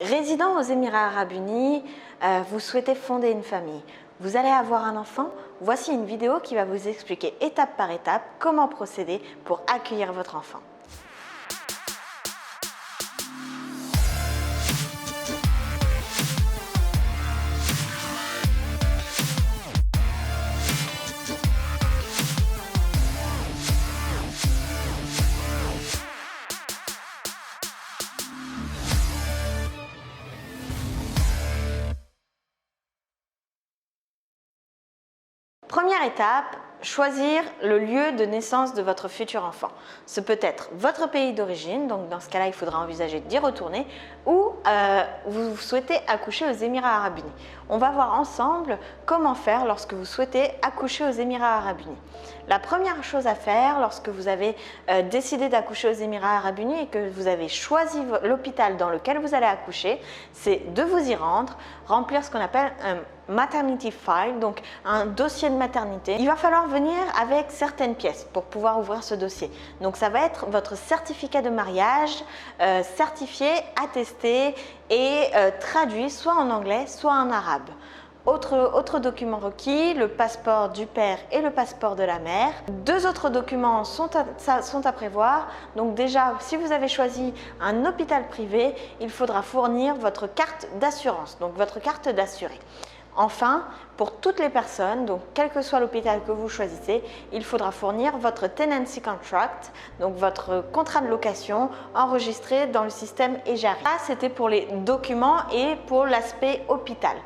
Résident aux Émirats Arabes Unis, vous souhaitez fonder une famille. Vous allez avoir un enfant? Voici une vidéo qui va vous expliquer étape par étape comment procéder pour accueillir votre enfant. Première étape, choisir le lieu de naissance de votre futur enfant. Ce peut être votre pays d'origine, donc dans ce cas-là, il faudra envisager d'y retourner, ou vous souhaitez accoucher aux Émirats Arabes Unis. On va voir ensemble comment faire lorsque vous souhaitez accoucher aux Émirats Arabes Unis. La première chose à faire lorsque vous avez décidé d'accoucher aux Émirats Arabes Unis et que vous avez choisi l'hôpital dans lequel vous allez accoucher, c'est de vous y rendre, remplir ce qu'on appelle un maternity file, donc un dossier de maternité. Il va falloir venir avec certaines pièces pour pouvoir ouvrir ce dossier. Donc ça va être votre certificat de mariage certifié, attesté et traduit soit en anglais, soit en arabe. Autre document requis, le passeport du père et le passeport de la mère. Deux autres documents sont à prévoir. Donc déjà, si vous avez choisi un hôpital privé, il faudra fournir votre carte d'assurance, donc votre carte d'assuré. Enfin, pour toutes les personnes, donc quel que soit l'hôpital que vous choisissez, il faudra fournir votre tenancy contract, donc votre contrat de location enregistré dans le système EJARI. Ça, c'était pour les documents et pour l'aspect hôpital.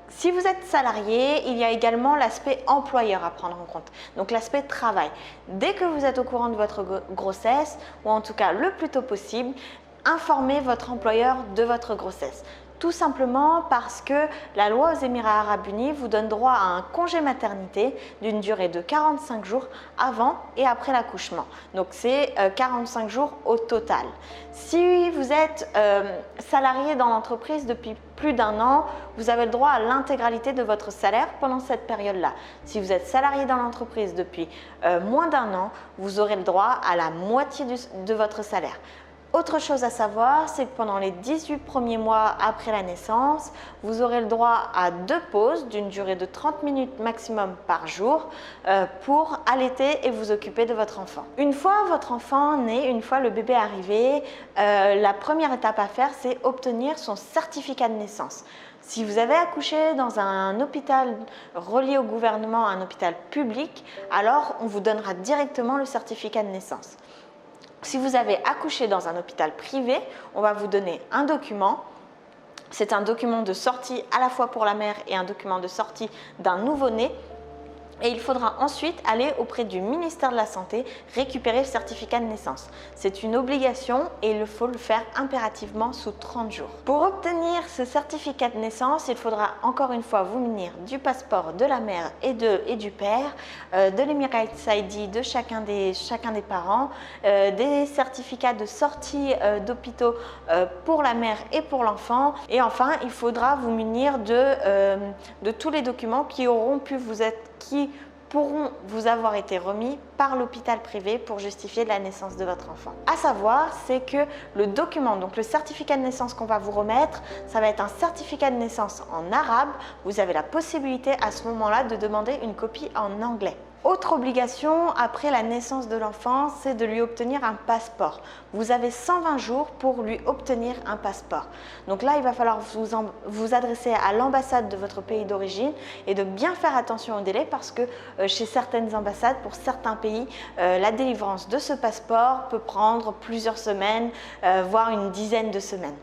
Si vous êtes salarié, il y a également l'aspect employeur à prendre en compte, donc l'aspect travail. Dès que vous êtes au courant de votre grossesse, ou en tout cas le plus tôt possible, informez votre employeur de votre grossesse. Tout simplement parce que la loi aux Émirats Arabes Unis vous donne droit à un congé maternité d'une durée de 45 jours avant et après l'accouchement. Donc c'est 45 jours au total. Si vous êtes salarié dans l'entreprise depuis plus d'1 an, vous avez le droit à l'intégralité de votre salaire pendant cette période-là. Si vous êtes salarié dans l'entreprise depuis moins d'1 an, vous aurez le droit à la moitié de votre salaire. Autre chose à savoir, c'est que pendant les 18 premiers mois après la naissance, vous aurez le droit à 2 pauses d'une durée de 30 minutes maximum par jour pour allaiter et vous occuper de votre enfant. Une fois votre enfant né, une fois le bébé arrivé, la première étape à faire, c'est obtenir son certificat de naissance. Si vous avez accouché dans un hôpital relié au gouvernement, un hôpital public, alors on vous donnera directement le certificat de naissance. Si vous avez accouché dans un hôpital privé, on va vous donner un document. C'est un document de sortie à la fois pour la mère et un document de sortie d'un nouveau-né. Et il faudra ensuite aller auprès du ministère de la Santé récupérer le certificat de naissance. C'est une obligation et il faut le faire impérativement sous 30 jours. Pour obtenir ce certificat de naissance, il faudra encore une fois vous munir du passeport de la mère et du père, de l'Emirates ID de chacun des parents, des certificats de sortie d'hôpitaux pour la mère et pour l'enfant. Et enfin, il faudra vous munir de tous les documents qui pourront vous avoir été remis par l'hôpital privé pour justifier la naissance de votre enfant. À savoir, c'est que le document, donc le certificat de naissance qu'on va vous remettre, ça va être un certificat de naissance en arabe. Vous avez la possibilité à ce moment-là de demander une copie en anglais. Autre obligation après la naissance de l'enfant, c'est de lui obtenir un passeport. Vous avez 120 jours pour lui obtenir un passeport. Donc là, il va falloir vous adresser à l'ambassade de votre pays d'origine et de bien faire attention au délai parce que chez certaines ambassades, pour certains pays, la délivrance de ce passeport peut prendre plusieurs semaines, voire une dizaine de semaines.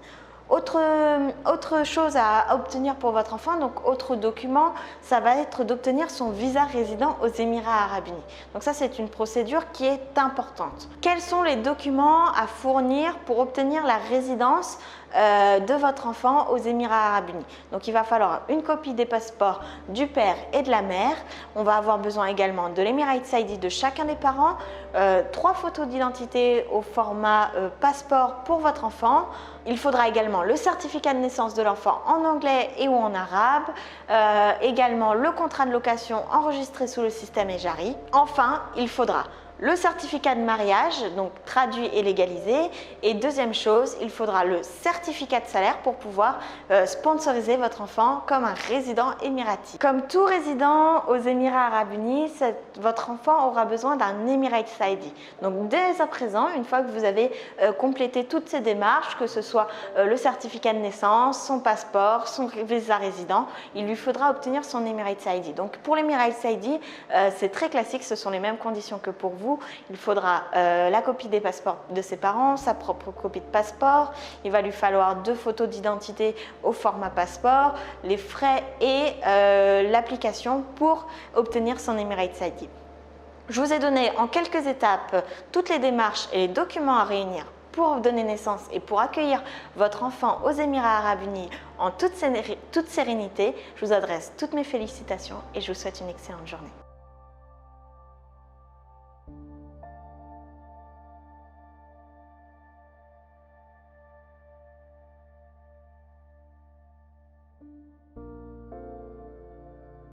Autre chose à obtenir pour votre enfant, donc autre document, ça va être d'obtenir son visa résident aux Émirats Arabes Unis. Donc ça, c'est une procédure qui est importante. Quels sont les documents à fournir pour obtenir la résidence de votre enfant aux Émirats Arabes Unis? Donc il va falloir une copie des passeports du père et de la mère. On va avoir besoin également de l'Emirates ID de chacun des parents, 3 photos d'identité au format passeport pour votre enfant. Il faudra également le certificat de naissance de l'enfant en anglais et ou en arabe, également le contrat de location enregistré sous le système EJARI. Enfin, il faudra le certificat de mariage, donc traduit et légalisé. Et deuxième chose, il faudra le certificat de salaire pour pouvoir sponsoriser votre enfant comme un résident émirati. Comme tout résident aux Émirats Arabes Unis, votre enfant aura besoin d'un Emirates ID. Donc dès à présent, une fois que vous avez complété toutes ces démarches, que ce soit le certificat de naissance, son passeport, son visa résident, il lui faudra obtenir son Emirates ID. Donc pour l'Emirates ID, c'est très classique, ce sont les mêmes conditions que pour vous. Il faudra la copie des passeports de ses parents, sa propre copie de passeport, il va lui falloir 2 photos d'identité au format passeport, les frais et l'application pour obtenir son Emirates ID. Je vous ai donné en quelques étapes toutes les démarches et les documents à réunir pour donner naissance et pour accueillir votre enfant aux Émirats Arabes Unis en toute sérénité. Je vous adresse toutes mes félicitations et je vous souhaite une excellente journée.